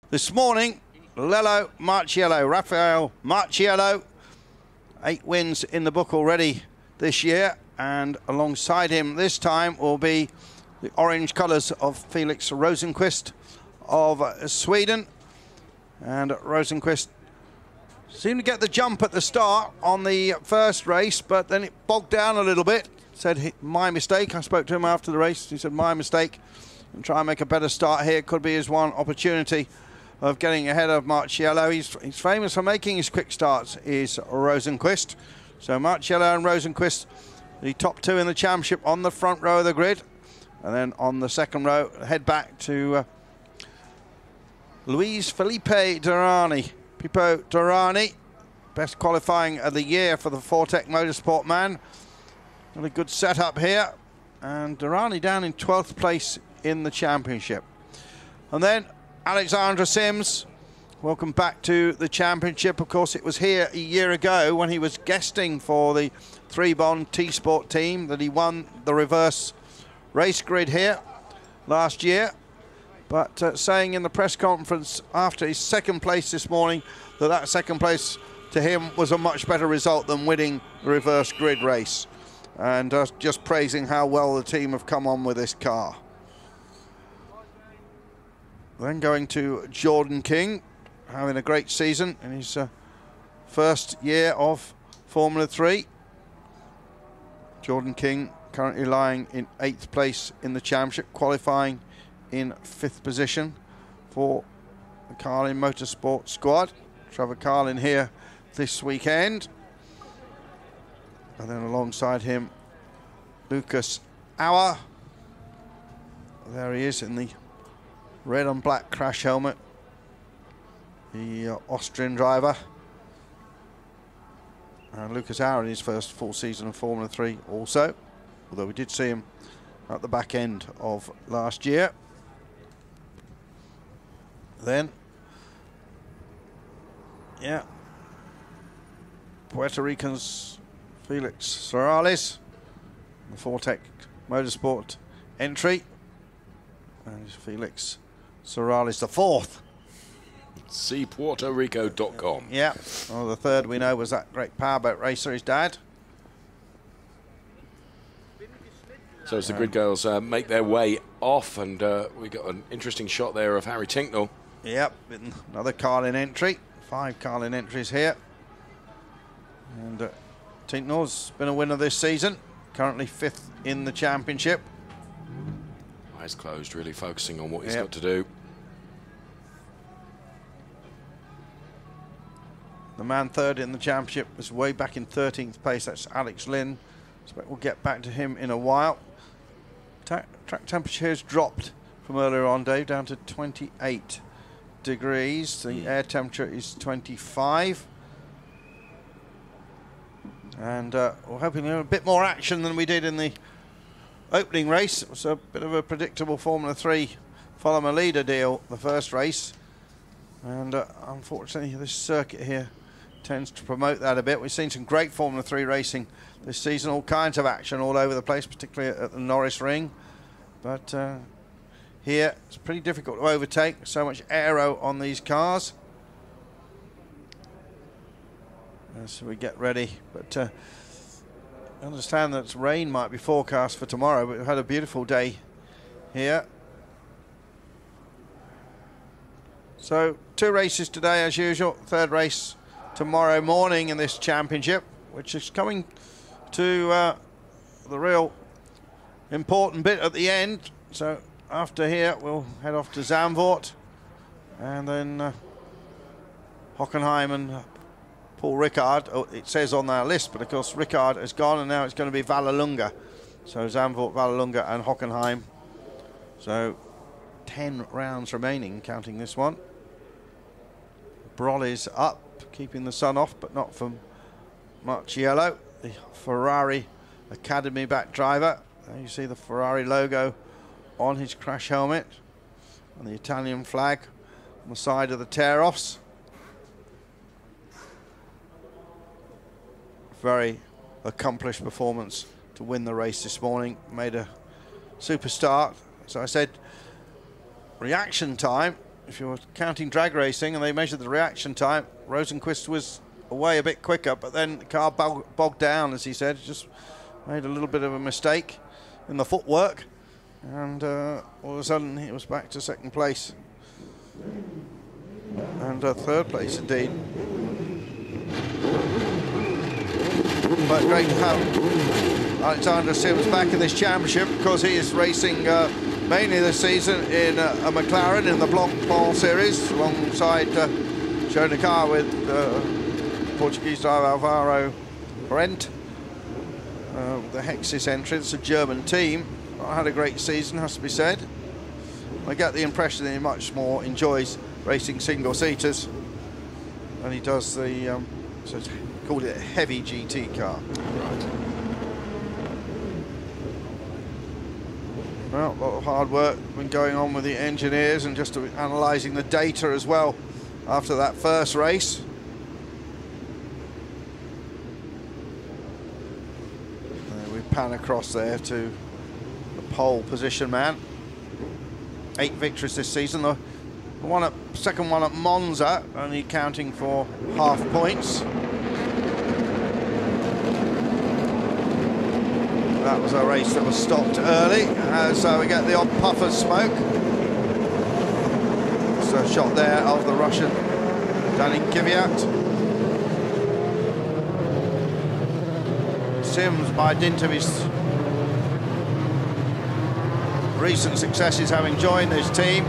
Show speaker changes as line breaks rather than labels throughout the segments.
This morning, Lello Marciello, Rafael Marciello, 8 wins in the book already this year, and alongside him this time will be the orange colours of Felix Rosenqvist of Sweden. And Rosenqvist seemed to get the jump at the start on the first race, but then it bogged down a little bit. Said, my mistake. I spoke to him after the race. He said, my mistake. And try and make a better start here. Could be his one opportunity of getting ahead of Marciello. He's famous for making his quick starts, is Rosenqvist. So Marciello and Rosenqvist, the top two in the championship on the front row of the grid. And then on the second row, head back to Luis Felipe Durrani. Pippo Durrani, best qualifying of the year for the Fortec Motorsport man. Got a good setup here. And Durrani down in 12th place in the championship. And then Alexandra Sims, welcome back to the championship. Of course, it was here a year ago when he was guesting for the 3-Bond T-Sport team that he won the reverse race grid here last year. But saying in the press conference after his second place this morning that second place to him was a much better result than winning the reverse grid race. And just praising how well the team have come on with this car. Then going to Jordan King, having a great season in his first year of Formula 3. Jordan King currently lying in 8th place in the championship, qualifying in 5th position for the Carlin Motorsport squad. Trevor Carlin here this weekend. And then alongside him, Lucas Auer. There he is in the red and black crash helmet, the Austrian driver. And Lucas Auer in his first full season of Formula 3 also, although we did see him at the back end of last year. Then, yeah, Puerto Rican's Felix Sorales, the Fortec Motorsport entry. And Felix Sorales the 4th.
See PuertoRico.com.
Yeah. Well, the 3rd we know was that great powerboat racer, his dad.
So as the grid girls make their way off, and we got an interesting shot there of Harry Tinknell.
Yep, another Carlin entry. 5 Carlin entries here. And Tinknell's been a winner this season. Currently 5th in the championship.
Eyes closed, really focusing on what he's got to do.
The man 3rd in the championship was way back in 13th place. That's Alex Lynn. Expect we'll get back to him in a while. Track temperature has dropped from earlier on, Dave, down to 28 degrees. The air temperature is 25. And we're hoping to have a bit more action than we did in the opening race. It was a bit of a predictable Formula 3 follow my leader deal, the first race. And unfortunately, this circuit here tends to promote that a bit. We've seen some great Formula 3 racing this season, all kinds of action all over the place, particularly at the Norris Ring. But here, it's pretty difficult to overtake. So much aero on these cars. As we get ready. But I understand that rain might be forecast for tomorrow, but we've had a beautiful day here. So 2 races today as usual. 3rd race tomorrow morning in this championship, which is coming to the real important bit at the end. So after here we'll head off to Zandvoort, and then Hockenheim and Paul Ricard. Oh, it says on our list, but of course Ricard has gone, and now it's going to be Vallelunga. So Zandvoort, Vallelunga and Hockenheim. So 10 rounds remaining, counting this one. Brolly's up, keeping the sun off, but not from Marciello, the Ferrari Academy back driver. There you see the Ferrari logo on his crash helmet, and the Italian flag on the side of the tear-offs. Very accomplished performance to win the race this morning. Made a super start. So I said reaction time if you're counting drag racing and they measured the reaction time, Rosenqvist was away a bit quicker, but then the car bogged down, as he said, just made a little bit of a mistake in the footwork, and all of a sudden he was back to second place, and third place indeed. But great to have Alexander Sims back in this championship, because he is racing mainly this season in a McLaren in the Blanc series, alongside sharing a car with Portuguese driver Alvaro Brent. The Hexis entry, it's a German team. Not had a great season, has to be said. I get the impression that he much more enjoys racing single-seaters than he does the, so called it a heavy GT car.
Right.
Well, a lot of hard work been going on with the engineers, and just analysing the data as well after that first race. We pan across there to the pole position man. 8 victories this season. The second one at Monza, only counting for half points. That was a race that was stopped early, so we get the odd puff of smoke. It's a shot there of the Russian Danny Kvyat. Sims, by dint of his recent successes, having joined this team,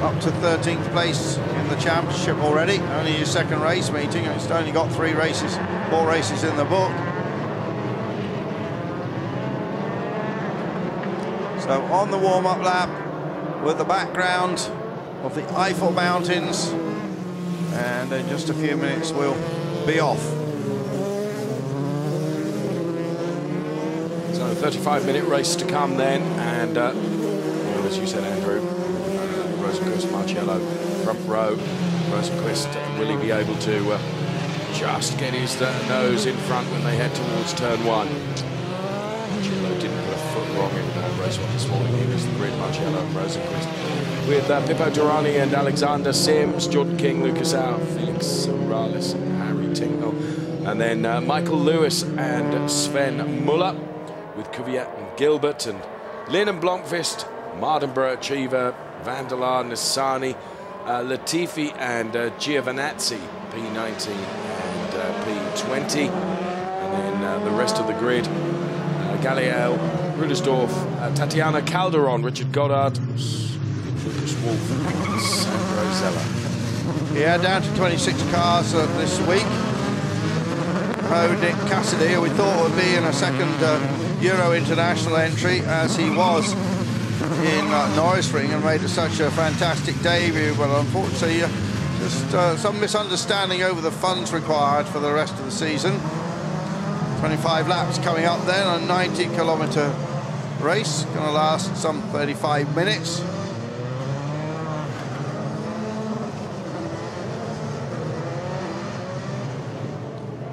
up to 13th place in the championship already. Only his second race meeting, and he's only got 4 races in the book. So on the warm-up lap, with the background of the Eiffel Mountains, and in just a few minutes we'll be off.
So 35-minute race to come then, and well, as you said, Andrew, Rosenqvist, Marciello, front row. Rosenqvist, will he be able to just get his nose in front when they head towards turn 1? Marciello didn't put a foot wrong in race 1 this morning. He was the grid, Marciello and Rosenqvist. With Pippo Durrani and Alexander Sims, Jordan King, Lucas Au, Felix Morales, Harry Tingle, and then Michael Lewis and Sven Muller, with Kvyat and Gilbert, and Lynn and Blomqvist, Mardenborough, Cheever, Vandelar, Nissani, Latifi and Giovinazzi, P19 and P20. And then the rest of the grid, Galiel, Rudersdorf, Tatiana Calderon, Richard Goddard, Lucas Wolf, Sandro Zella.
Yeah, down to 26 cars this week. Nick Cassidy, who we thought would be in a second Euro International entry, as he was in Norris Ring, and made such a fantastic debut, but unfortunately just some misunderstanding over the funds required for the rest of the season. 25 laps coming up then, a 90-kilometre race, going to last some 35 minutes.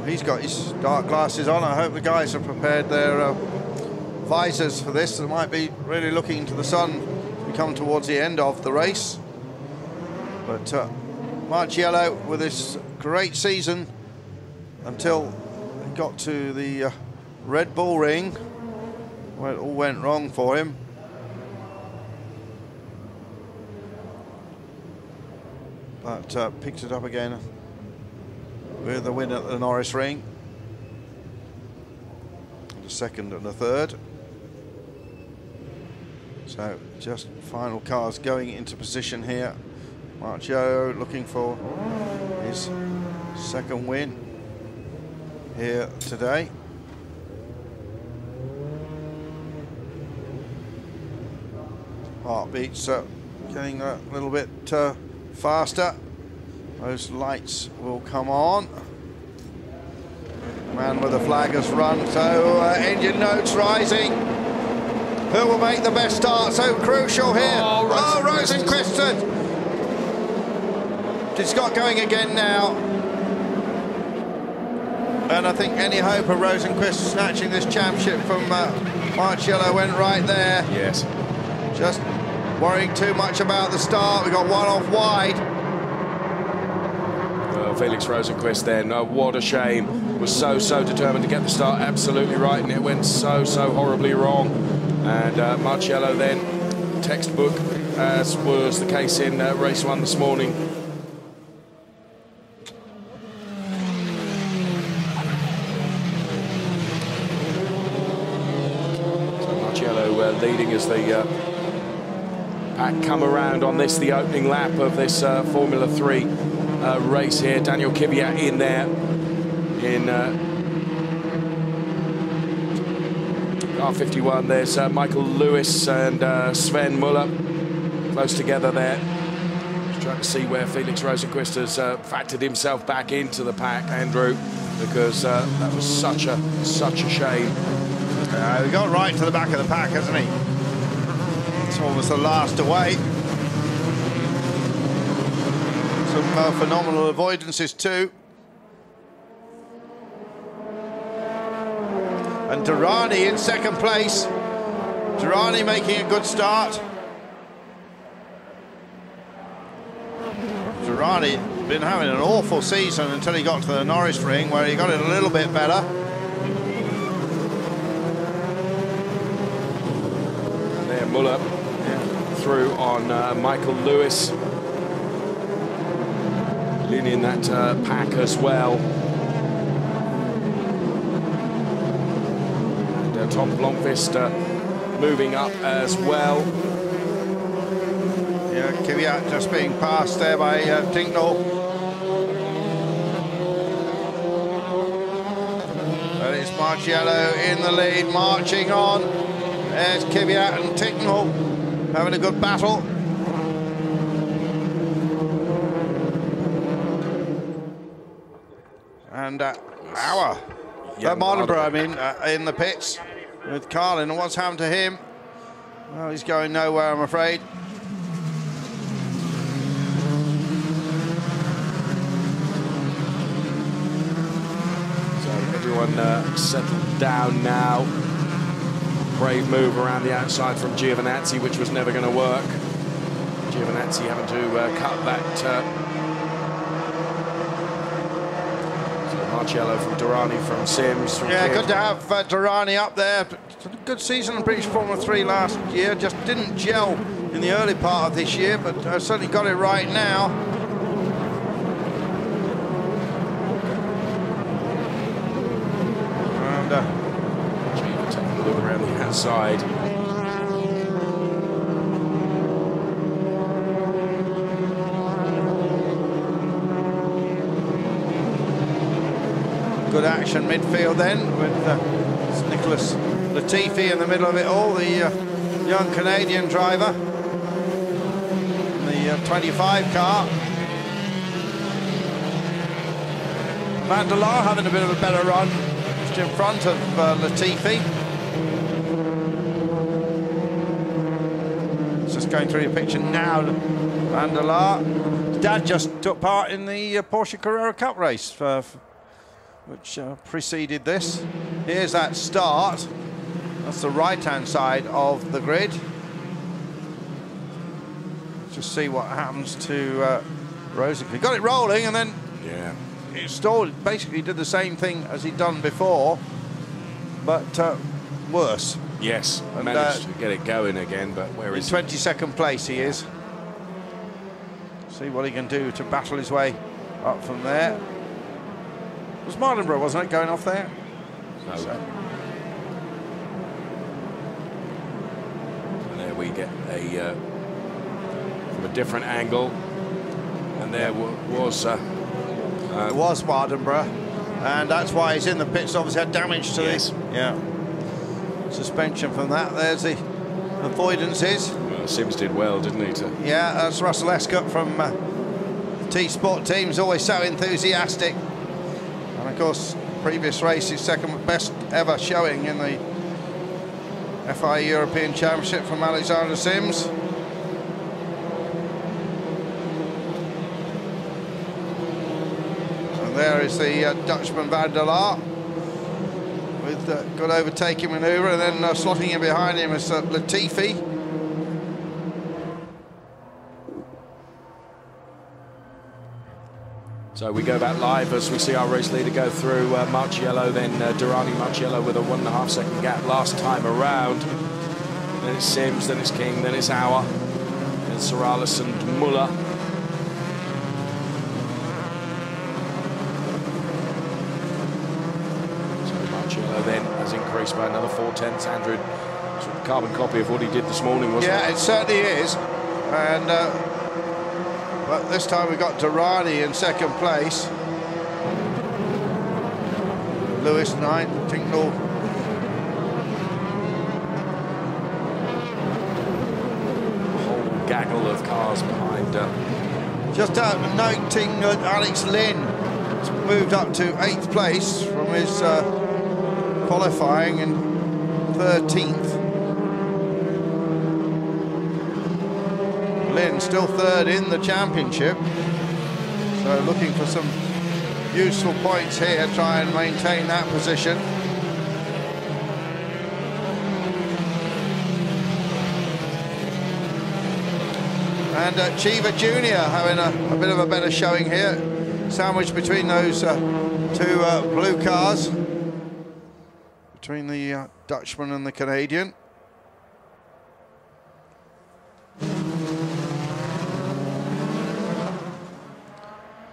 He's got his dark glasses on. I hope the guys have prepared their visors for this. They might be really looking into the sun as we come towards the end of the race. But Marciello, with this great season until he got to the Red Bull Ring, where it all went wrong for him. But picked it up again with a win at the Norris Ring, and a second and a third. So just final cars going into position here. Marciello looking for his second win here today. Heartbeats getting a little bit faster. Those lights will come on. Man with the flag has run, so engine notes rising. Who will make the best start? So crucial here. Oh, Rosenqvist. It's got going again now. And I think any hope of Rosenqvist snatching this championship from Marciello went right there.
Yes.
Just worrying too much about the start. We got one off wide.
Well, Felix Rosenqvist then, what a shame. Was so determined to get the start absolutely right, and it went so horribly wrong. And Marciello then, textbook, as was the case in race 1 this morning. Leading as the pack come around on this, the opening lap of this Formula 3 race here. Daniel Kvyat in there in R51. There's Michael Lewis and Sven Muller close together there. Just trying to see where Felix Rosenqvist has factored himself back into the pack, Andrew, because that was such a shame.
He got right to the back of the pack, hasn't he? It's almost the last away. Some phenomenal avoidances too. And Durrani in second place. Durrani making a good start. Durrani been having an awful season until he got to the Norris ring, where he got it a little bit better.
Muller through on Michael Lewis, leading that pack as well. And Tom Blomqvist moving up as well.
Yeah, Kvyat just being passed there by Tinknell. But it's Marciello in the lead, marching on. There's Kvyat and Tinknell having a good battle. And Mardenborough, I mean, in the pits with Carlin. And what's happened to him? Well, he's going nowhere, I'm afraid.
So everyone settled down now. Brave move around the outside from Giovinazzi, which was never going to work. Giovinazzi having to cut that. So Marciello from Durrani, from Sims. From
yeah, good to have Durrani up there. Good season in British Formula 3 last year. Just didn't gel in the early part of this year, but certainly got it right now.
Around the outside.
Good action midfield then with Nicholas Latifi in the middle of it all, the young Canadian driver in the 25 car. Van der Laar having a bit of a better run, just in front of Latifi. Going through your picture now, Van der Laar. Dad just took part in the Porsche Carrera Cup race, which preceded this. Here's that start. That's the right-hand side of the grid. Just see what happens to Rosenqvist. He got it rolling, and then he stalled. Basically, did the same thing as he'd done before, but worse.
Yes, managed to get it going again, but where is he?
22nd place he is. See what he can do to battle his way up from there. It was Mardenborough, wasn't it, going off there?
No. So. And there we get a from a different angle, and there was it
was Mardenborough, and that's why he's in the pits. Obviously had damage to this. Yeah. Suspension from that. There's the avoidances.
Well, Sims did well, didn't he?
Yeah, that's Russell Escott from T-Sport Teams, always so enthusiastic. And of course, previous race, his second best ever showing in the FIA European Championship from Alexander Sims. And there is the Dutchman Van der Laar. With good overtaking manoeuvre, and then slotting in behind him is Latifi.
So we go back live as we see our race leader go through Marciello, then Durrani Marciello with a 1.5 second gap last time around. Then it's Sims, then it's King, then it's Auer, then Sorales and Muller. So Marciello then has increased by another 0.4. Andrew, sort of carbon copy of what he did this morning, wasn't it?
Yeah, it certainly is. And but this time we got Durrani in second place. Lewis ninth, Tincknell.
Whole gaggle of cars behind.
Just noting that Alex Lynn has moved up to 8th place from his qualifying in 13th. Lynn still 3rd in the championship, so looking for some useful points here, try and maintain that position. And Chiva Jr. having a bit of a better showing here, sandwiched between those two blue cars, between the Dutchman and the Canadian.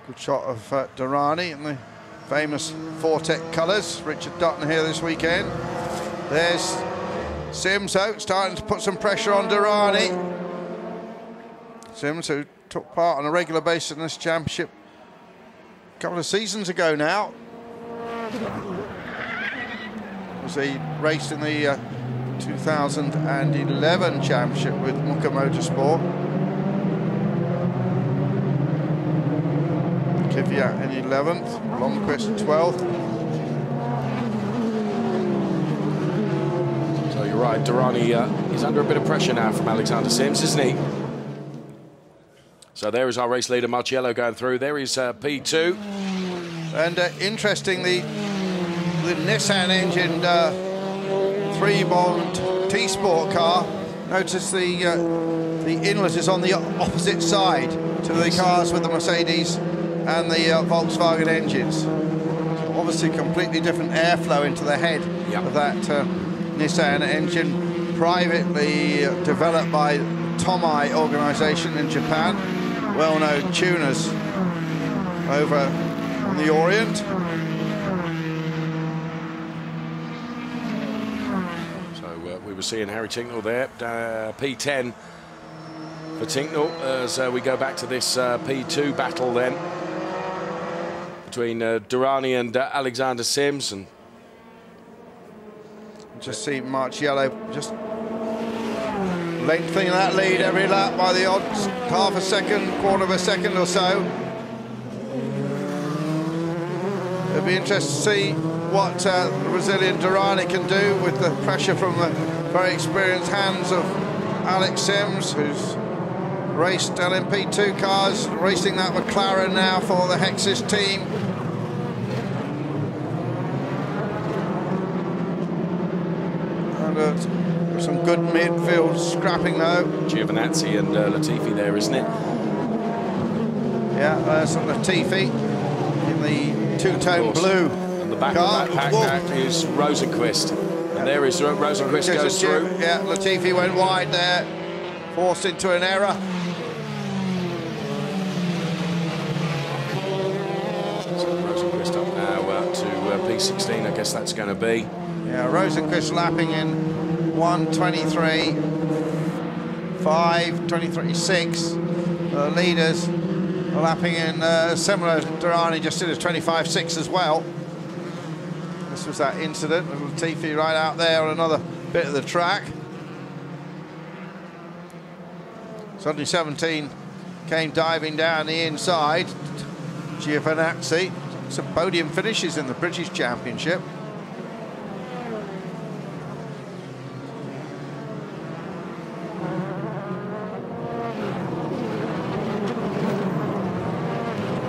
Good shot of Durrani in the famous Fortec colours. Richard Dutton here this weekend. There's Sims out, starting to put some pressure on Durrani. Sims, who took part on a regular basis in this championship a couple of seasons ago now. He raced in the 2011 championship with Muka Motorsport. Kvyat in 11th, Blomqvist 12th.
So you're right, Durrani is under a bit of pressure now from Alexander Sims, isn't he? So there is our race leader, Marciello, going through. There is P2.
And interesting, the Nissan engined 3-bond T-Sport car. Notice the inlet is on the opposite side to the cars with the Mercedes and the Volkswagen engines. So obviously completely different airflow into the head of that Nissan engine, privately developed by Tomei organisation in Japan, well-known tuners over on the Orient.
So we were seeing Harry Tincknell there, P10 for Tincknell, as we go back to this P2 battle then between Durrani and Alexander Sims. And
just see Marciello just lengthening that lead every lap by the odd half a second, quarter of a second or so. It'll be interesting to see what the Brazilian Durrani can do with the pressure from the very experienced hands of Alex Sims, who's raced LMP2 cars, racing that McLaren now for the Hexis team. And some good midfield scrapping though.
Giovinazzi and Latifi there, isn't it?
Yeah, there's Latifi in the two-tone blue.
And the back
car.
of that pack is Rosenqvist. And there is Rosenqvist goes through.
Yeah, Latifi went wide there, forced into an error.
Rosenqvist up now to P16, I guess that's going to be.
Yeah, Rosenqvist lapping in 1:23.5, 23.6. The leaders are lapping in similar. Durrani just did a 25.6 as well. This was that incident with Latifi right out there on another bit of the track. Suddenly 17 came diving down the inside. Giovinazzi, some podium finishes in the British Championship.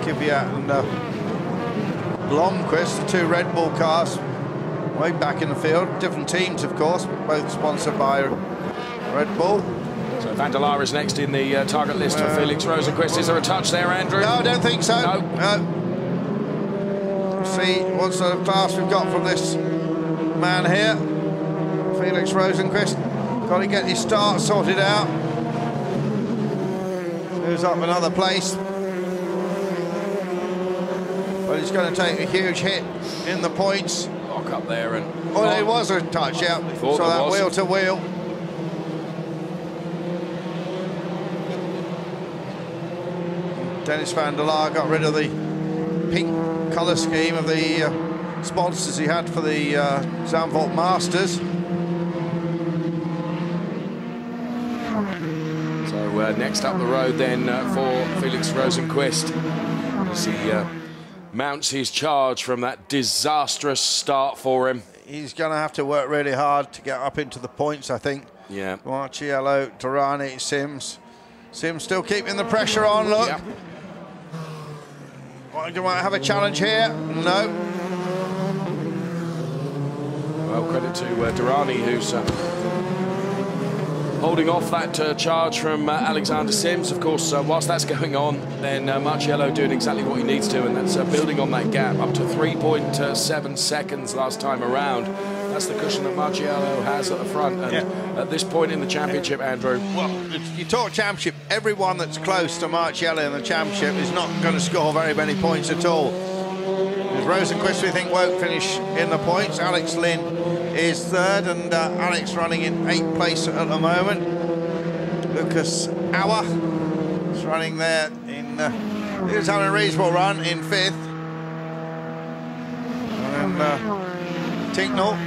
Kvyat and Blomqvist, the two Red Bull cars, way back in the field. Different teams, of course, but both sponsored by Red Bull.
So Van der Laar is next in the target list for Felix Rosenqvist. Is there a touch there, Andrew?
No, I don't think so.
No.
See what sort of class we've got from this man here, Felix Rosenqvist. Got to get his start sorted out. Moves up another place. But he's going to take a huge hit in the points.
Lock up there and...
Oh, it was a touch, yeah. So that wheel to wheel. Dennis van der Laar got rid of the pink colour scheme of the sponsors he had for the Zandvoort Masters.
So next up the road then for Felix Rosenqvist as he mounts his charge from that disastrous start for him.
He's going to have to work really hard to get up into the points, I think.
Yeah.
Marciello, Durrani, Sims. Sims still keeping the pressure on, look. Yep. You might have a challenge here. No.
Well, credit to Durrani, who's holding off that charge from Alexander Sims. Of course, whilst that's going on, then Marciello doing exactly what he needs to, and that's building on that gap up to 3.7 seconds last time around. That's the cushion that Marciello has at the front. And at this point in the championship, Andrew...
Well, you talk championship, everyone that's close to Marciello in the championship is not going to score very many points at all. Rosenqvist, we think, won't finish in the points. Alex Lynn is third, and Alex running in 8th place at the moment. Lucas Auer is running there in... he was having a reasonable run in 5th. And then Tinknell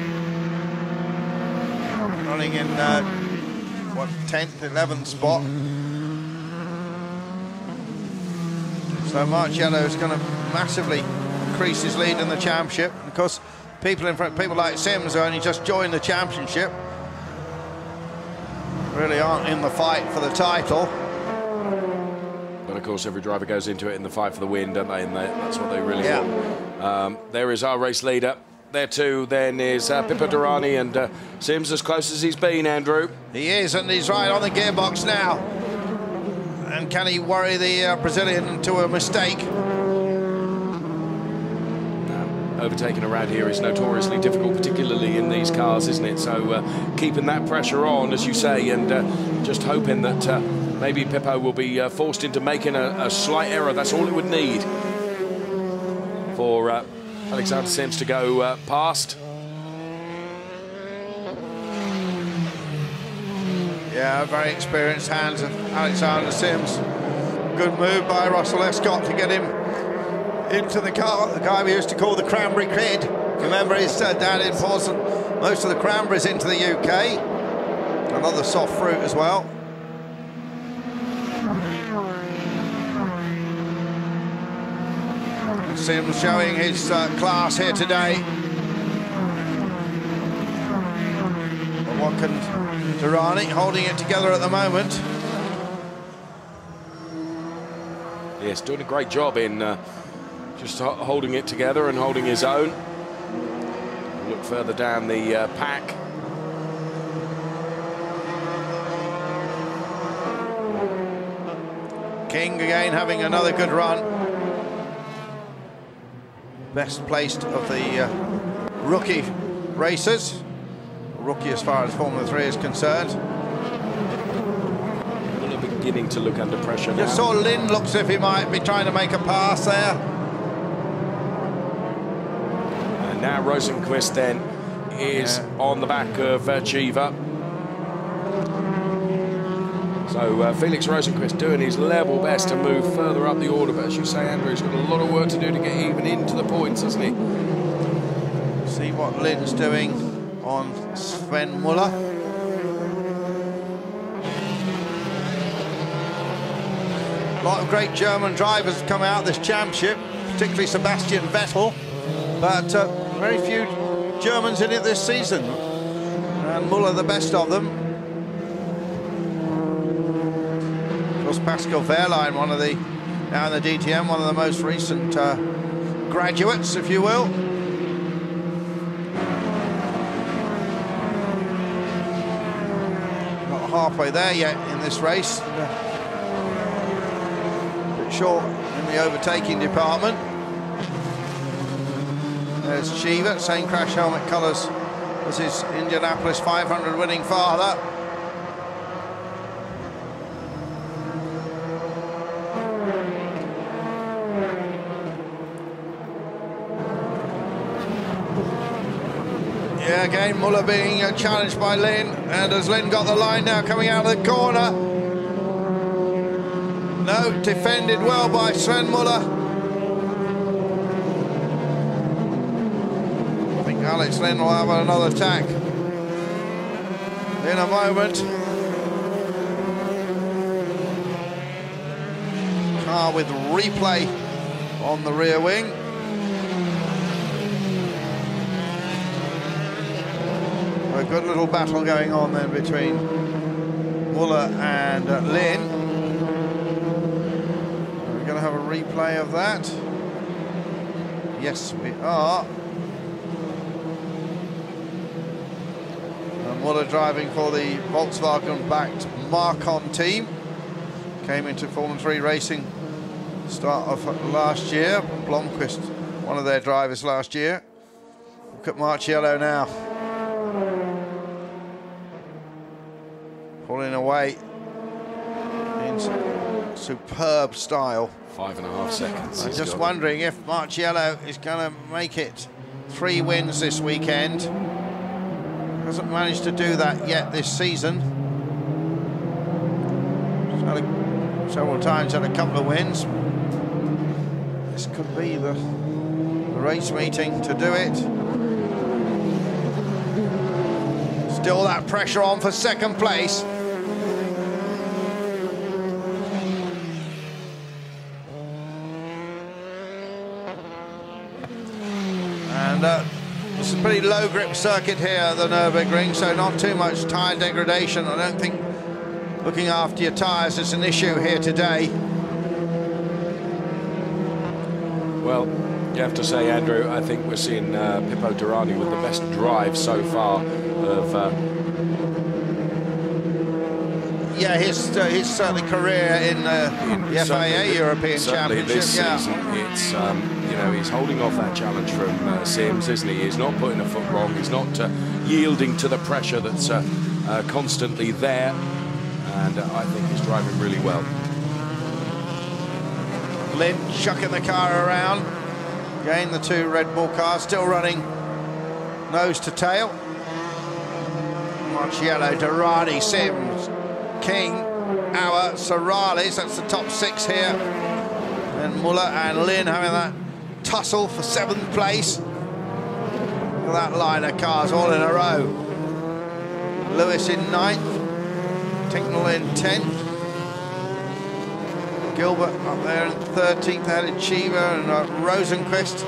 running in, 10th, 11th spot. So Marciello is going to massively increase his lead in the championship. And of course, people like Sims, who only just joined the championship, really aren't in the fight for the title.
But of course, every driver goes into it in the fight for the win, don't they? And that's what they really want. There is our race leader. There too then is Pippo Durrani, and Sims as close as he's been, Andrew.
He is, and he's right on the gearbox now. And can he worry the Brazilian into a mistake?
Overtaking around here is notoriously difficult, particularly in these cars, isn't it? So keeping that pressure on, as you say, and just hoping that maybe Pippo will be forced into making a slight error. That's all it would need for Alexander Sims to go past.
Yeah, very experienced hands of Alexander Sims. Good move by Russell Escott to get him into the car. The guy we used to call the Cranberry Kid. Remember, his dad imports most of the cranberries into the UK. Another soft fruit as well. Sims showing his class here today. But what can Durrani holding it together at the moment?
Yes, doing a great job in just holding it together and holding his own. Look further down the pack.
King again having another good run. Best placed of the rookie racers. Rookie as far as Formula 3 is concerned.
Well, they're beginning to look under pressure now.
Just saw Lynn looks as if he might be trying to make a pass there.
And now Rosenqvist then is on the back of Chiva. So Felix Rosenqvist doing his level best to move further up the order, but as you say, Andrew, he's got a lot of work to do to get even into the points, hasn't he?
See what Lynn's doing on Sven Muller. A lot of great German drivers come out this championship, particularly Sebastian Vettel, but very few Germans in it this season, and Muller the best of them. Pascal Wehrlein, one of the, now in the DTM, one of the most recent graduates, if you will. Not halfway there yet in this race. A bit short in the overtaking department. There's Cheever, same crash helmet colours as his Indianapolis 500 winning father. Yeah, again, Muller being challenged by Lynn, and has Lynn got the line now coming out of the corner? No, defended well by Sven Muller. I think Alex Lynn will have another attack in a moment. Car with replay on the rear wing. A good little battle going on then between Muller and Lynn. We're going to have a replay of that. Yes, we are. And Muller driving for the Volkswagen-backed Marcon team. Came into Formula 3 racing start of last year. Blomqvist, one of their drivers last year. Look at Marciello now. Pulling away in superb style.
5.5 seconds.
I'm just wondering if Marciello is going to make it 3 wins this weekend. Hasn't managed to do that yet this season. He's had several times had a couple of wins. This could be the race meeting to do it. Still that pressure on for second place. And it's a pretty low grip circuit here at the Nürburgring, so not too much tyre degradation. I don't think looking after your tyres is an issue here today.
Well, you have to say, Andrew, I think we're seeing Pippo Durrani with the best drive so far of...
Yeah, his certainly career in the FIA European Championship.
This season, it's you know, he's holding off that challenge from Sims, isn't he? He's not putting a foot wrong. He's not yielding to the pressure that's constantly there, and I think he's driving really well.
Lynn chucking the car around. Again, the 2 Red Bull cars still running nose to tail. Marciello, Durrani, Sims, King, Auer, Sorales, that's the top 6 here. And Muller and Lynn having that tussle for 7th place. Look at that line of cars all in a row. Lewis in 9th, Tinknell in 10th. Gilbert up there in 13th, added Cheever and Rosenquist.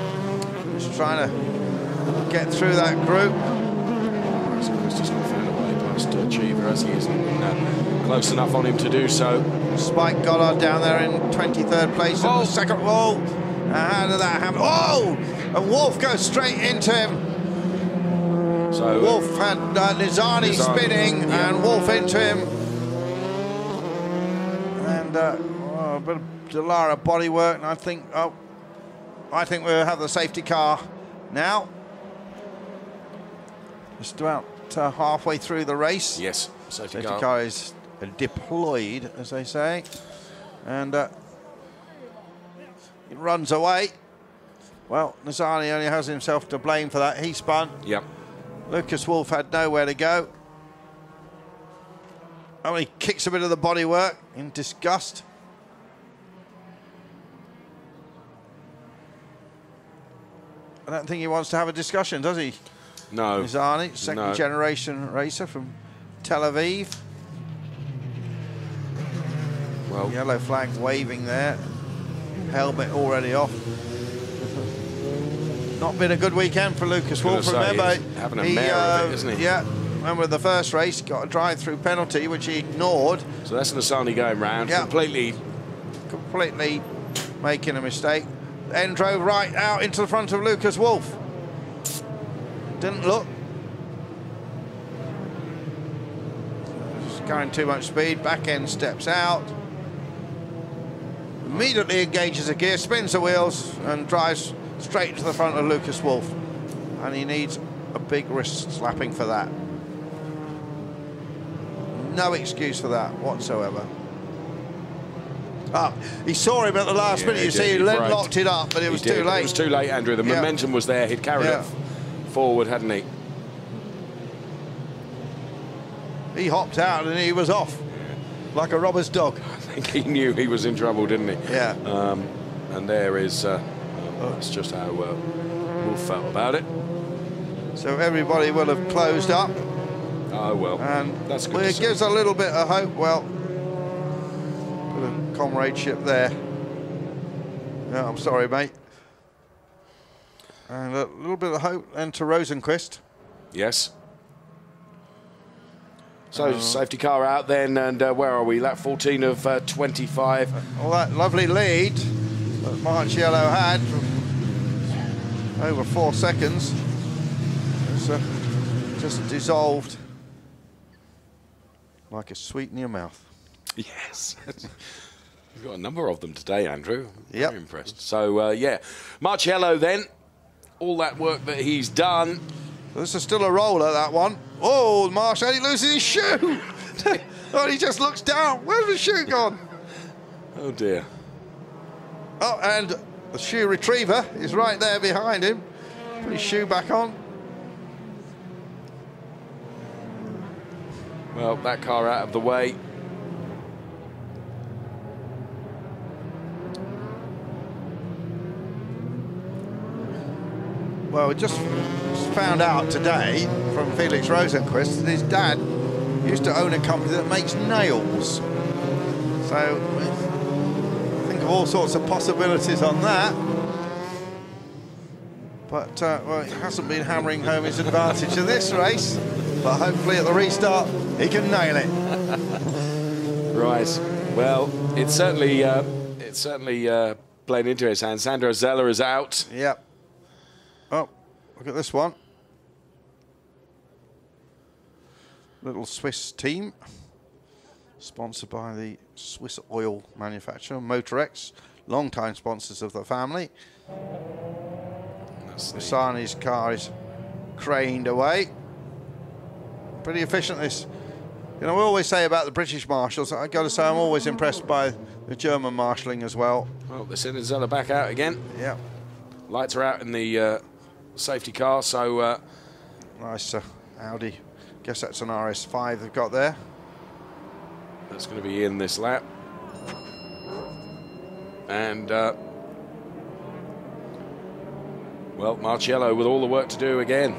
Just trying to get through that group.
Rosenquist has not found a way past Cheever, as he isn't close enough on him to do so.
Spike Goddard down there in 23rd place. Oh, second wall. How did that happen? Oh, and Wolf goes straight into him. So Wolf had Nizani spinning, yeah, and Wolf into him. And a bit of Dallara bodywork, and I think we'll have the safety car now. Just about halfway through the race.
Yes, safety
car is deployed, as they say, and it runs away. Well, Nizani only has himself to blame for that. He spun.
Yep.
Lucas Wolf had nowhere to go. Only kicks a bit of the bodywork in disgust. I don't think he wants to have a discussion, does he?
No.
Nizani, second-generation racer from Tel Aviv. Well, yellow flag waving there. Helmet already off. Not been a good weekend for Lucas Wolf. Remember,
having a mare of it, isn't he?
Yeah. Remember the first race, got a drive-through penalty, which he ignored.
So that's Nizani going round, completely
making a mistake. Then drove right out into the front of Lucas Wolf. Didn't look. Just going too much speed, back end steps out. Immediately engages a gear, spins the wheels, and drives straight to the front of Lucas Wolf. and he needs a big wrist slapping for that. No excuse for that whatsoever. He saw him at the last minute. You see, he locked it up, but it was too late.
It was too late, Andrew. The momentum was there. He'd carried it forward, hadn't he?
He hopped out and he was off, like a robber's dog.
I think he knew he was in trouble, didn't he?
Yeah.
And there is, that's just how Wolf felt about it.
So everybody will have closed up.
Oh, well,
and
that's good.
It gives a little bit of hope. Well, bit of comradeship there. Yeah, I'm sorry, mate. And a little bit of hope then to Rosenqvist.
Yes. So safety car out then, and where are we? Lap 14 of 25.
Well, that lovely lead that Marciello had over 4 seconds was just dissolved like a sweet in your mouth.
Yes. We've got a number of them today, Andrew.
Yep.
Very impressed. So, yeah, Marciello then, all that work that he's done.
This is still a roller, that one. Oh, Marshall, he loses his shoe. Oh, he just looks down. Where's the shoe gone?
Oh, dear.
Oh, and the shoe retriever is right there behind him. Put his shoe back on.
Well, that car out of the way.
Well, we just found out today from Felix Rosenqvist that his dad used to own a company that makes nails. So think of all sorts of possibilities on that. But well, he hasn't been hammering home his advantage in this race. But hopefully at the restart he can nail it.
Right. Well, it's certainly playing into his hands. Sandro Zeller is out.
Yep. Oh, look at this one. Little Swiss team, sponsored by the Swiss oil manufacturer, Motorex, long-time sponsors of the family. Bassani's car is craned away. Pretty efficient, this. You know, we always say about the British marshals, I've got to say I'm always impressed by the German marshalling as well.
Well, they're sending Zeller back out again.
Yeah.
Lights are out in the safety car, so...
nice Audi. Guess that's an RS5 they've got there.
That's going to be in this lap. And, well, Marciello with all the work to do again.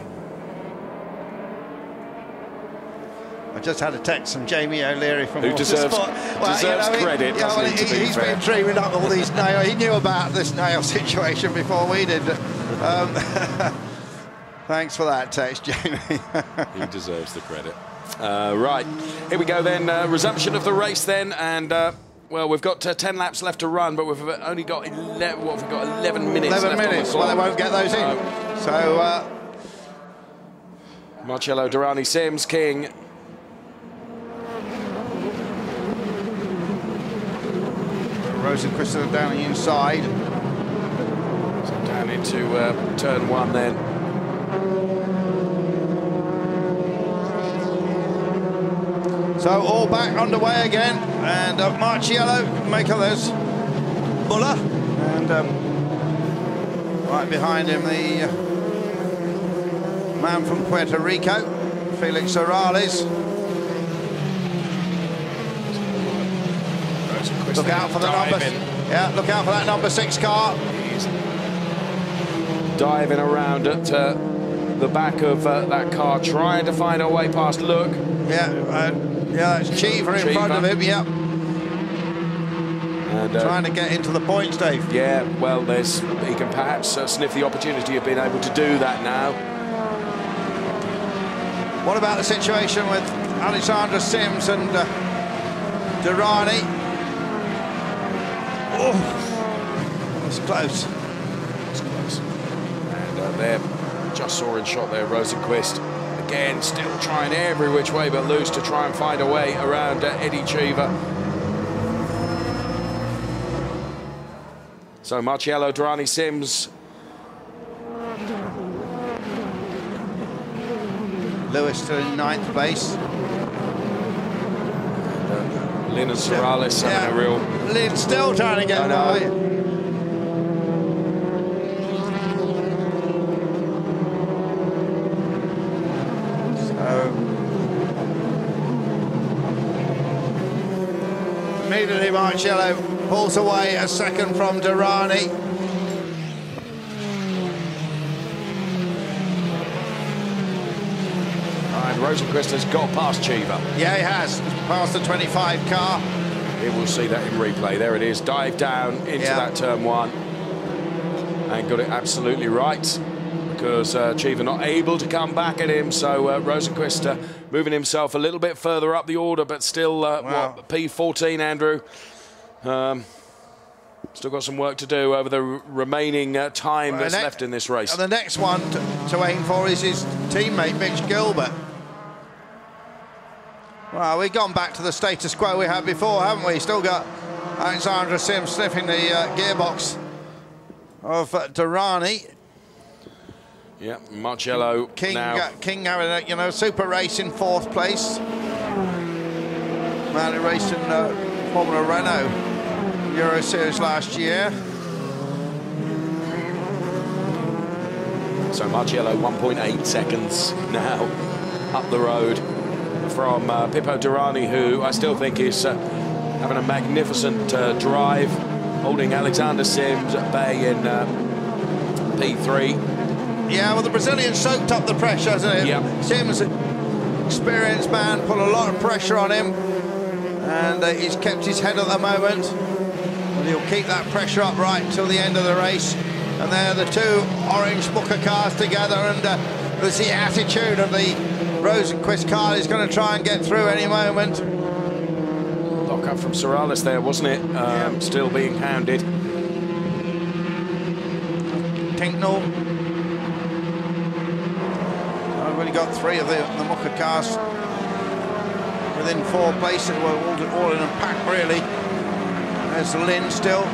I just had a text from Jamie O'Leary from
who deserves credit.
He's been dreaming up all these nails. He knew about this nail situation before we did. Thanks for that text, Jamie.
He deserves the credit. Right, here we go then. Resumption of the race then, and well, we've got 10 laps left to run, but we've only got 11. What have we got? 11 minutes.
11
left
minutes.
On the
well, they won't get those in. So
Marciello, Durrani, Sims, King.
Rosenqvist down the inside.
So down into turn 1 then.
So all back underway again, and Marciello make of those Muller, and right behind him the man from Puerto Rico, Felix Orales. Look out for the number. Yeah, look out for that number 6 car.
He's diving around at the back of that car, trying to find a way past. Look.
Yeah, yeah, that's Cheever in front of him. Yep. And, trying to get into the points, Dave.
Yeah, well, he can perhaps sniff the opportunity of being able to do that now.
What about the situation with Alexandra Sims and Durrani? Oh, it's close.
It's close. And there, just saw in shot there, Rosenqvist. Again, still trying every which way but loose to try and find a way around Eddie Cheever. So Marciello, Durrani, Sims.
Lewis still in 9th place.
Lynn and Sorales having a real...
Lynn's still trying to get by. So... immediately Marcello pulls away a second from Durrani.
And Rosenqvist has got past Cheever.
Yeah, he has. Past the 25 car.
We will see that in replay. There it is. Dive down into that turn 1. And got it absolutely right. Because Cheever not able to come back at him. So Rosenqvist moving himself a little bit further up the order. But still, what, P14, Andrew? Still got some work to do over the remaining time that's left in this race.
And the next one to aim for is his teammate, Mitch Gilbert. Well, we've gone back to the status quo we had before, haven't we? Still got Alexandra Sims sniffing the gearbox of Durrani.
Yeah, Marcello
King having a super race in 4th place. Man who raced in Formula Renault Euro Series last year.
So Marcello 1.8 seconds now up the road from Pippo Durrani, who I still think is having a magnificent drive, holding Alexander Sims at bay in P3.
Yeah, well, the Brazilian soaked up the pressure, hasn't it?
Yep.
Sims, experienced man, put a lot of pressure on him, and he's kept his head at the moment. And he'll keep that pressure up right until the end of the race. And there are the 2 orange Booker cars together, and there's the attitude of the Rosenqvist car. He's going to try and get through any moment.
Lock up from Sorales there, wasn't it? Still being hounded.
Tinknell. I've only got 3 of the Mucker cars within 4 places. We're all in a pack, really. There's Lynn still.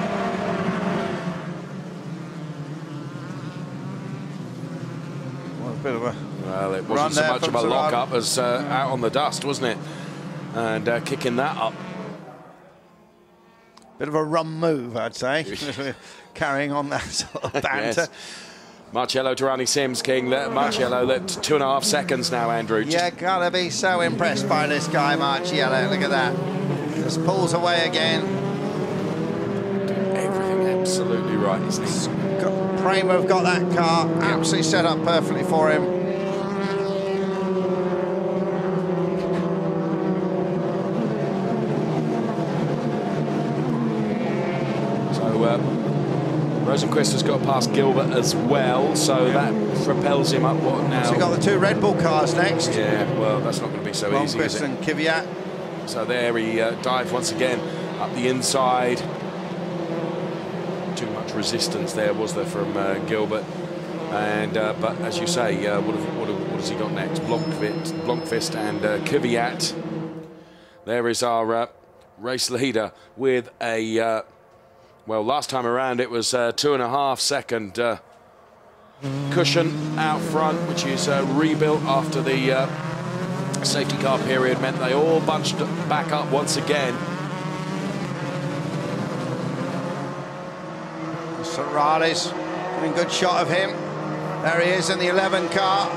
Well, a bit of a...
Well, it wasn't so much of a lock-up as out on the dust, wasn't it? And kicking that up.
Bit of a rum move, I'd say. Carrying on that sort of banter.
Yes. Marcello Durrani Sims, King. Marcello, 2.5 seconds now, Andrew.
Yeah, gotta be so impressed by this guy, Marcello. Look at that. Just pulls away again.
Doing everything absolutely right, isn't he?
Kramer have got that car absolutely set up perfectly for him.
Rosenqvist has got past Gilbert as well, so that propels him up. What now?
So we've got the 2 Red Bull cars next.
Yeah, well, that's not going to be so easy, is it?
and Kvyat.
So there he dived once again up the inside. Too much resistance there, was there, from Gilbert? And but as you say, what has he got next? Blomqvist and Kvyat. There is our race leader with a. Well, last time around it was 2.5 second cushion out front, which is rebuilt after the safety car period meant they all bunched back up once again.
Sorales, getting a good shot of him. There he is in the 11 car.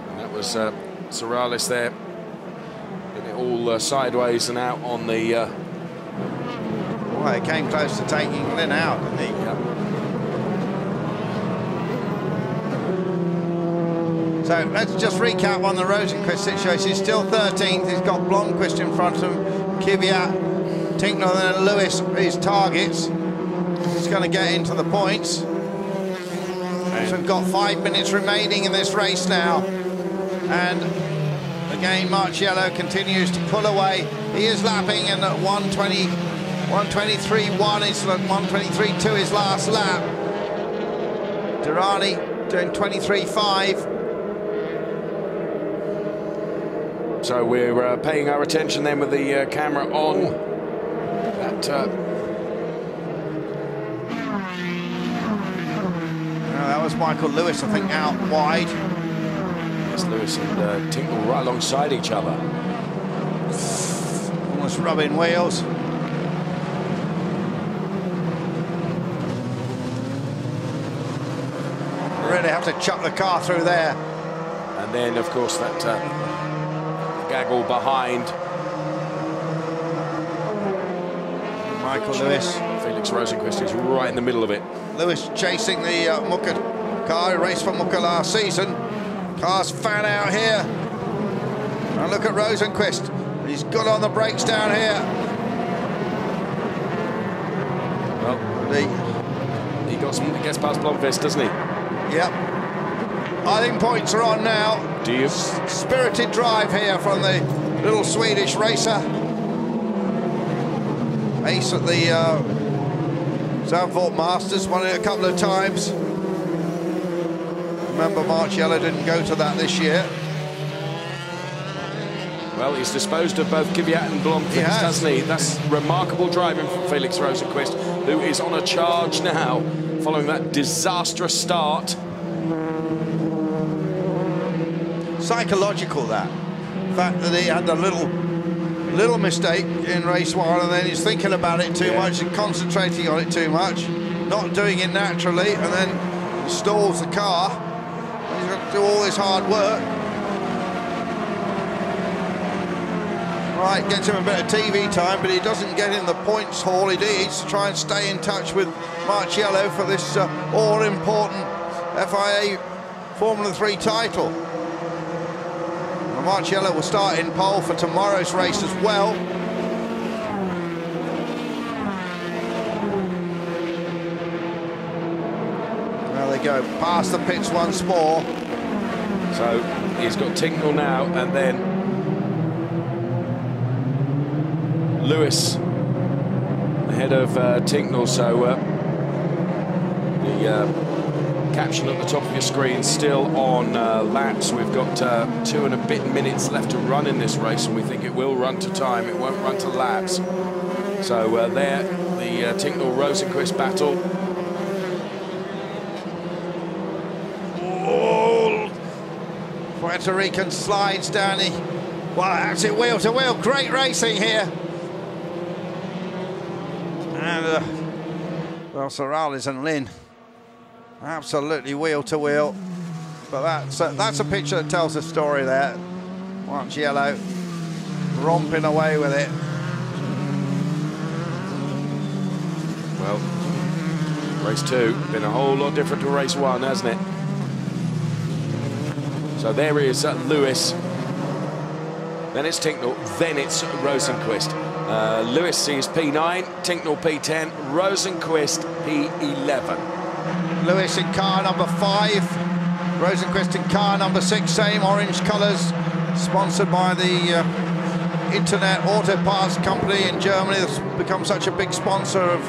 And that was Sorales there, getting it all sideways and out on the...
Well, he came close to taking Lynn out, didn't he?
Yep.
So let's just recap on the Rosenqvist situation. He's still 13th. He's got Blomqvist in front of him, Kvyat, Tinknell and Lewis, his targets. He's going to get into the points. So we've got 5 minutes remaining in this race now. And again, Marcello continues to pull away. He is lapping in at 1:23.1. It's 1:23.2 his last lap. Durrani doing 23.5.
So we're paying our attention then with the camera on. That
that was Michael Lewis, I think, out wide.
Yes, Lewis and Tinknell right alongside each other.
Almost rubbing wheels. Really have to chuck the car through there.
And then, of course, that gaggle behind.
Michael Lewis.
Felix Rosenqvist is right in the middle of it.
Lewis chasing the Mucker car. He raced for Mucker last season. Car's fan out here. And look at Rosenqvist. He's got on the brakes down here.
Well, he gets past Blomqvist, doesn't he?
Yep. I think points are on now.
Do you?
Spirited drive here from the little Swedish racer. Ace at the Zandvoort Masters, won it a couple of times. Remember, Marciello didn't go to that this year.
Well, he's disposed of both Kvyat and Blomqvist, hasn't he? That's remarkable driving from Felix Rosenqvist, who is on a charge now, following that disastrous start.
Psychological, that. The fact that he had a little mistake in race one, and then he's thinking about it too much and concentrating on it too much, not doing it naturally, and then he stalls the car. He's got to do all this hard work. Right, gets him a bit of TV time, but he doesn't get in the points haul. He needs to try and stay in touch with Marciello for this all-important FIA Formula 3 title. And Marciello will start in pole for tomorrow's race as well. There they go, past the pits once more.
So he's got Tinknell now, and then Lewis ahead of Tinknell. So the caption at the top of your screen still on laps. We've got 2 and a bit minutes left to run in this race, and we think it will run to time. It won't run to laps. So there, the Tinknell-Rosenqvist battle.
Oh, Puerto Rican slides down. Well, that's it, wheel to wheel. Great racing here. And well, Sorales and Lynn, absolutely wheel to wheel. But that's a picture that tells a story there. Marciello romping away with it.
Well, race 2 been a whole lot different to race 1, hasn't it? So there is Lewis. Then it's Tinknell. Then it's Rosenqvist. Lewis sees P9, Tinknell P10, Rosenqvist P11.
Lewis in car number 5, Rosenqvist in car number 6, same orange colours, sponsored by the Internet Auto Parts Company in Germany. That's become such a big sponsor of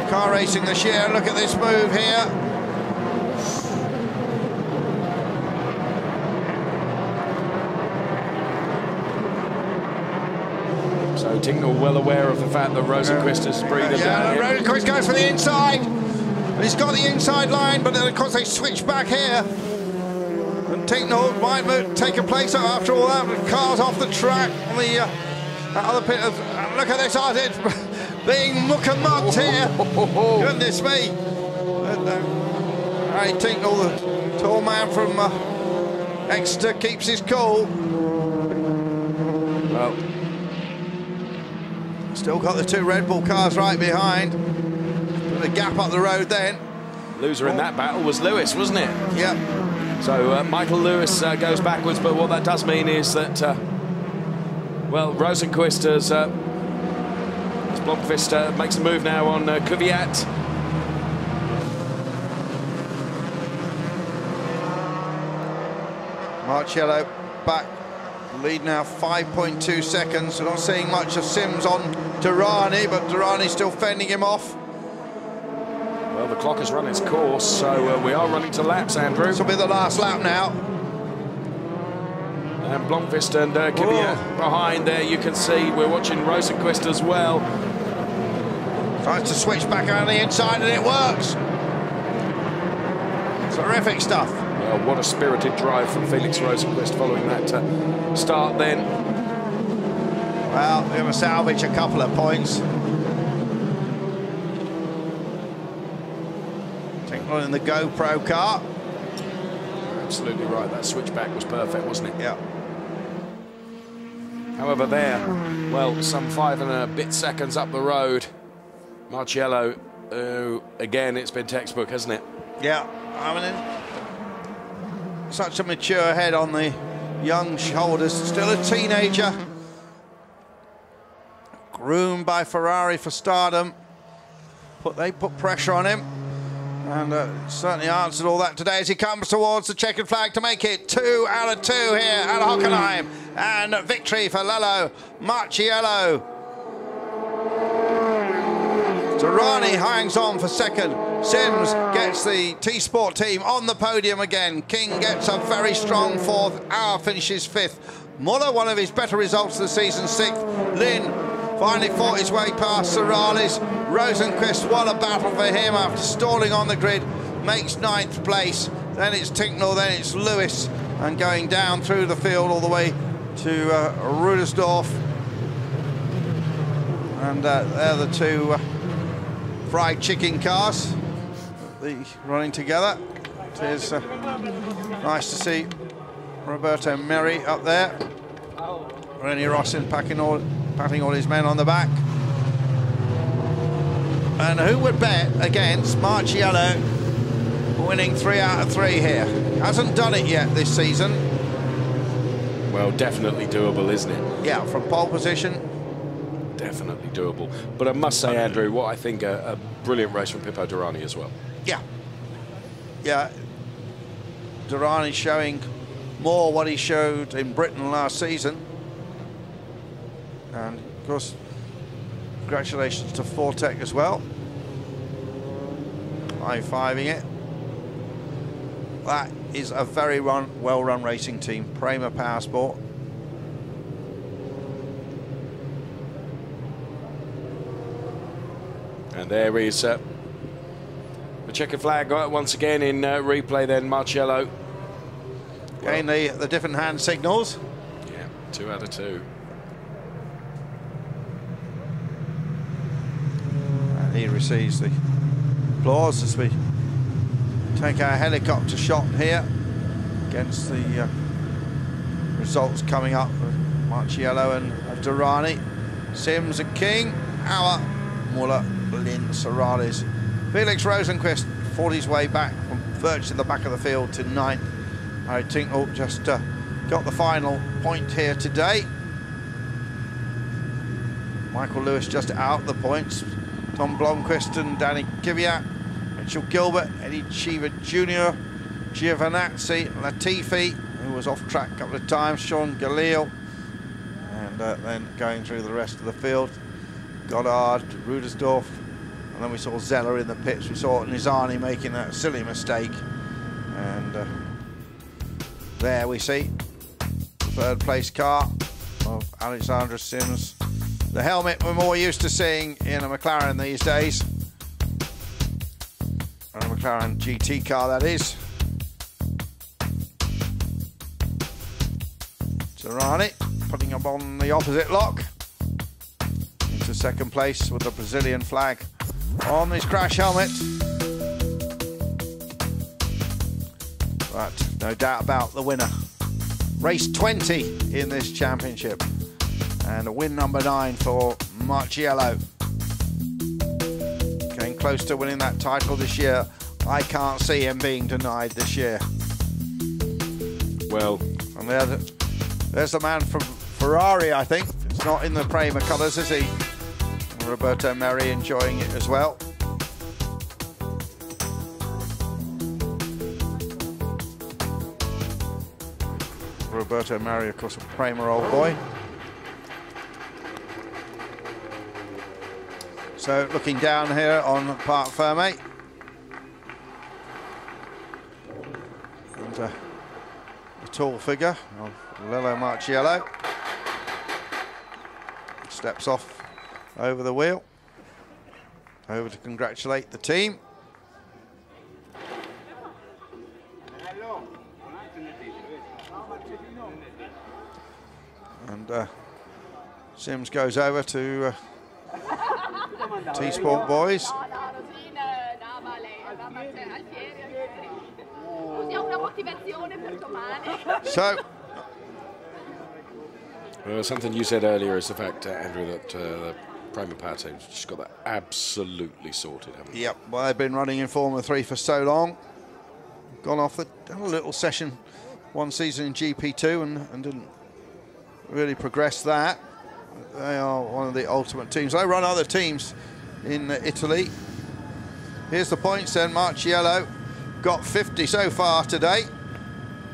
car racing this year. Look at this move here.
So Tinknell well aware of the fact that Rosenqvist is breathing down here.
Rosenqvist goes for the inside. And he's got the inside line, but then of course they switch back here. And Tinknell might take a place after all that. The car's off the track on the other pit. Look at this, it's being muck-and-mucked here. Goodness me. Hey, Tinknell, the tall man from Exeter, keeps his cool.
Well,
still got the 2 Red Bull cars right behind. Put a gap up the road then.
Loser in that battle was Lewis, wasn't it?
Yep.
So Michael Lewis goes backwards, but what that does mean is that, well, Rosenqvist as Blomqvist makes a move now on Kvyat.
Marciello back. Lead now 5.2 seconds. We're not seeing much of Sims on Durrani, but Durrani's still fending him off.
Well, the clock has run its course, so we are running to laps, Andrew.
This will be the last lap now.
And Blomqvist and Kvyat behind there, you can see. We're watching Rosenqvist as well.
Tries to switch back around the inside, and it works. Terrific stuff.
Well, what a spirited drive from Felix Rosenqvist following that start then.
Well, we're going to salvage a couple of points. Tinkle in the GoPro car.
Absolutely right, that switchback was perfect, wasn't it?
Yeah.
However there, well, some 5 and a bit seconds up the road, Marciello, again, it's been textbook, hasn't it?
Yeah, I mean, such a mature head on the young shoulders, still a teenager. Groomed by Ferrari for stardom. They put pressure on him. And certainly answered all that today as he comes towards the checkered flag to make it 2 out of 2 here at Hockenheim. And victory for Lello Marciello. Durrani hangs on for second. Sims gets the T-Sport team on the podium again. King gets a very strong fourth. Auer finishes fifth. Muller, one of his better results of the season, sixth. Lynn finally fought his way past Sorales. Rosenqvist, what a battle for him after stalling on the grid. Makes 9th place. Then it's Tinknell, then it's Lewis. And going down through the field all the way to Rudersdorf. And they're the two fried chicken cars running together. It is nice to see Roberto Merri up there. Rennie Rossin patting all his men on the back. And who would bet against Marciello winning 3 out of 3 here? Hasn't done it yet this season.
Well, definitely doable, isn't it?
Yeah, from pole position.
Definitely doable. But I must say, Andrew, what I think a brilliant race from Pippo Durrani as well.
Yeah. Yeah. Durrani showing more what he showed in Britain last season. And, of course, congratulations to Fortec as well. High-fiving it. That is a very well-run racing team. Prema Powersport.
And there is the checkered flag once again in replay then, Marciello.
Again, the different hand signals.
Yeah, 2 out of 2.
And he receives the applause as we take our helicopter shot here against the results coming up with Marciello and Durrani. Sims and King, Auer, Muller, Lynn, Sorales. Felix Rosenqvist fought his way back from virtually the back of the field to 9th. Harry Tinkle just got the final point here today. Michael Lewis just out the points. Tom Blomqvist and Danny Kvyat, Mitchell Gilbert, Eddie Cheever Jr., Giovinazzi, Latifi, who was off track a couple of times, Sean Galil, and then going through the rest of the field, Goddard, Rudersdorf, and then we saw Zeller in the pits. We saw Nizani making that silly mistake, and there we see the 3rd place car of Alexandra Sims. The helmet we're more used to seeing in a McLaren these days. A McLaren GT car, that is. Durrani putting him on the opposite lock. Into 2nd place with the Brazilian flag on his crash helmet. But no doubt about the winner. Race 20 in this championship. And a win number 9 for Marciello. Getting close to winning that title this year. I can't see him being denied this year.
Well,
and there's the man from Ferrari, I think. It's not in the Prema colours, is he? Roberto Merri enjoying it as well. Roberto Merri, of course, a Prema old boy. So looking down here on Parc Fermé. And the tall figure of Lello Marciello steps off over the wheel, over to congratulate the team. And Sims goes over to T-Sport boys. So,
something you said earlier is the fact, Andrew, that the Premier Power team's just got that absolutely sorted, haven't they?
yep, well, they've been running in Formula 3 for so long. Gone off done a little session one season in GP2 and didn't really progress that. They are one of the ultimate teams. They run other teams in Italy. Here's the points then. Marciello got 50 so far today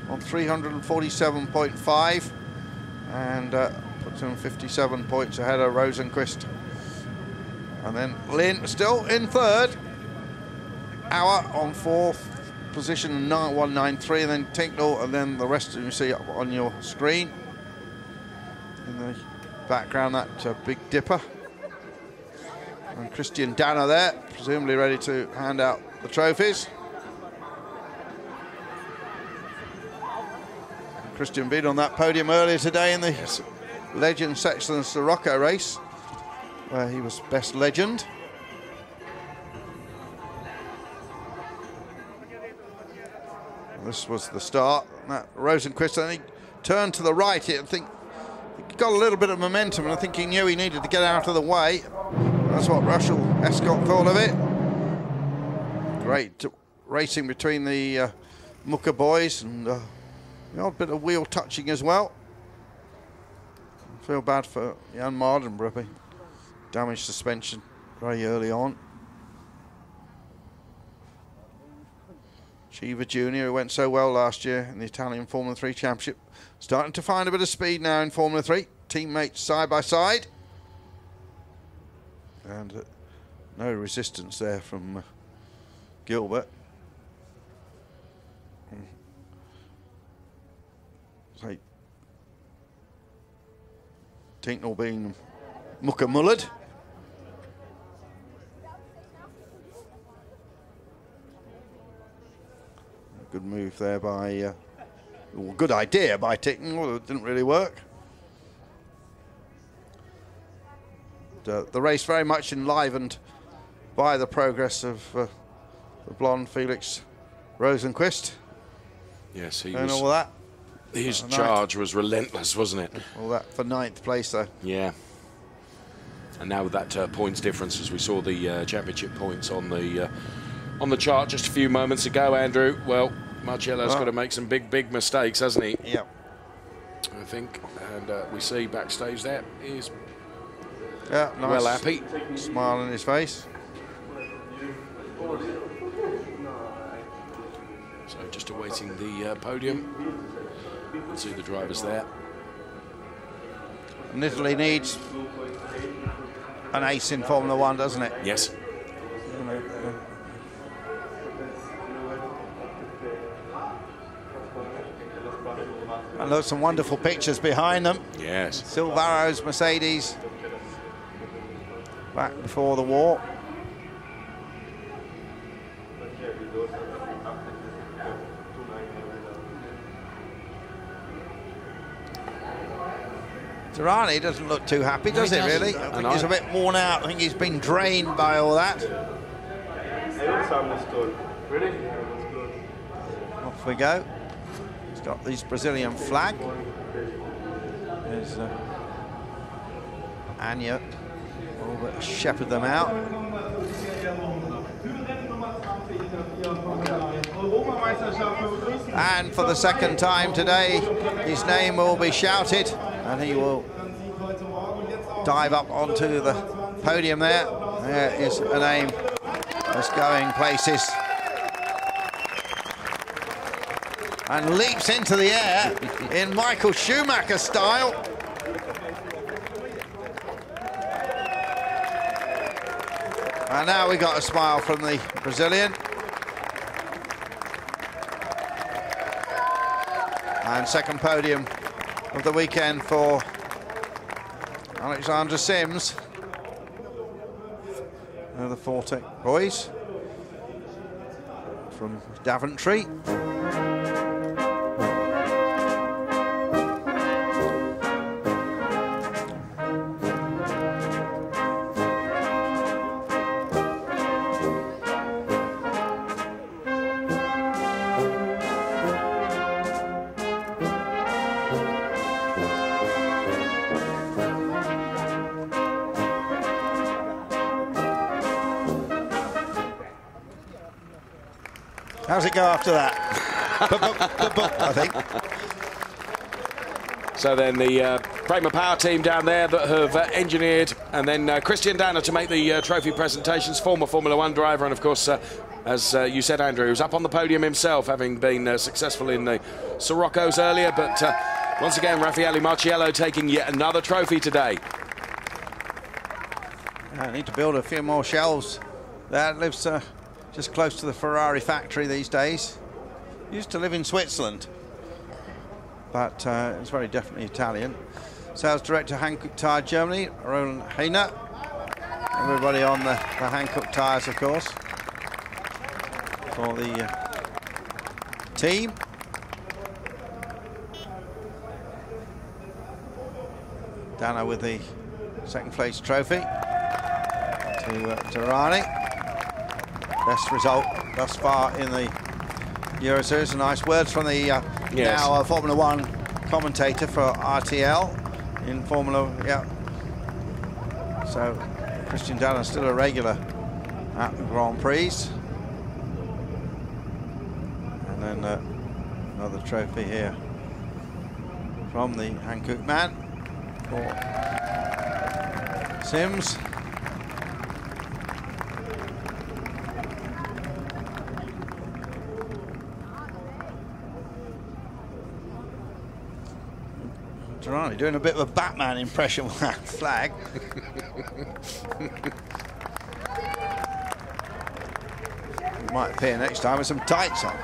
on 347.5 and puts him 57 points ahead of Rosenqvist. And then Lynn still in third. Auer on fourth position, 193, and then Tinknell, and then the rest of them you see up on your screen. In the background, that Big Dipper. And Christian Danner there, presumably ready to hand out the trophies. Christian been on that podium earlier today in the Legends Section Sirocco race, where he was best legend. This was the start. That Rosenqvist, I think, turned to the right here. I think he got a little bit of momentum, and I think he knew he needed to get out of the way. That's what Russell Escott thought of it. Great racing between the Mucker boys, and the odd bit of wheel touching as well. I feel bad for Jan Mardenborough. Damaged suspension very early on. Shiva Jr., who went so well last year in the Italian Formula 3 Championship, starting to find a bit of speed now in Formula 3. Teammates side by side. And no resistance there from Gilbert. Say, Tinknell being mucker mullered. Good move there by, well, good idea by Tinknell, it didn't really work. The race very much enlivened by the progress of the blonde Felix Rosenqvist.
Yes, he
and
was.
All that.
His charge was relentless, wasn't it?
All that for 9th place, though.
Yeah. And now with that points difference, as we saw the championship points on the chart just a few moments ago, Andrew. Well, Marciello's got to make some big mistakes, hasn't he?
Yeah.
I think, and we see backstage there he's
nice.
Well happy,
smile on his face.
So just awaiting the podium. We'll see the drivers there.
And Italy needs an ace in Formula 1, doesn't it?
Yes.
And there's some wonderful pictures behind them.
Yes.
Silvaro's Mercedes back before the war. Durrani doesn't look too happy, does he, really? I think he's a bit worn out. I think he's been drained by all that. Off we go. He's got this Brazilian flag. There's Anya will shepherd them out. And for the second time today, his name will be shouted, and he will dive up onto the podium there. There is a name that's going places. And leaps into the air in Michael Schumacher style. And now we got a smile from the Brazilian. And second podium of the weekend for Alexander Sims. The Fortec boys from Daventry. How's it go after that? I think.
So then the Prema Power team down there that have engineered, and then Christian Danner to make the trophy presentations, former Formula One driver, and of course, as you said, Andrew, he was up on the podium himself, having been successful in the Siroccos earlier, but once again, Raffaele Marciello taking yet another trophy today.
I need to build a few more shelves. That lives just close to the Ferrari factory these days. Used to live in Switzerland, but it's very definitely Italian. Sales director, Hankook Tire Germany, Roland Heiner. Everybody on the Hankook tyres, of course, for the team. Dana with the second place trophy to Rani. Best result thus far in the Euro Series. Nice words from the now Formula One commentator for RTL in Formula. So Christian Dana still a regular at the Grand Prix. And then another trophy here from the Hankook man for Sims. Durrani doing a bit of a Batman impression with that flag. He might appear next time with some tights on.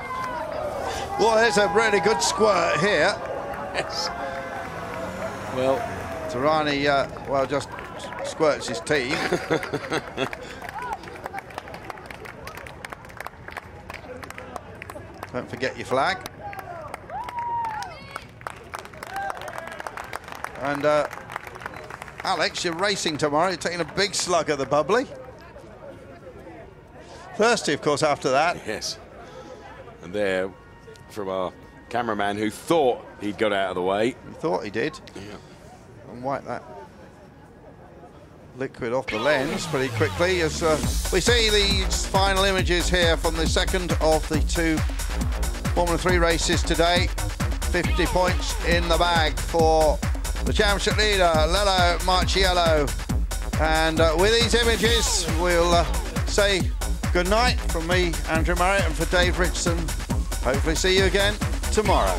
Well, there's a really good squirt here.
Yes. Well,
Durrani, well, just squirts his team. Don't forget your flag. And Alex, you're racing tomorrow. You're taking a big slug at the bubbly. Thirsty, of course, after that.
Yes. And there, from our cameraman who thought he'd got out of the way.
He thought he did.
Yeah.
And wipe that liquid off the lens pretty quickly as we see these final images here from the second of the two Formula 3 races today. 50 points in the bag for the championship leader, Lello Marciello. And with these images, we'll say good night from me, Andrew Marriott, and for Dave Richardson. Hopefully see you again tomorrow.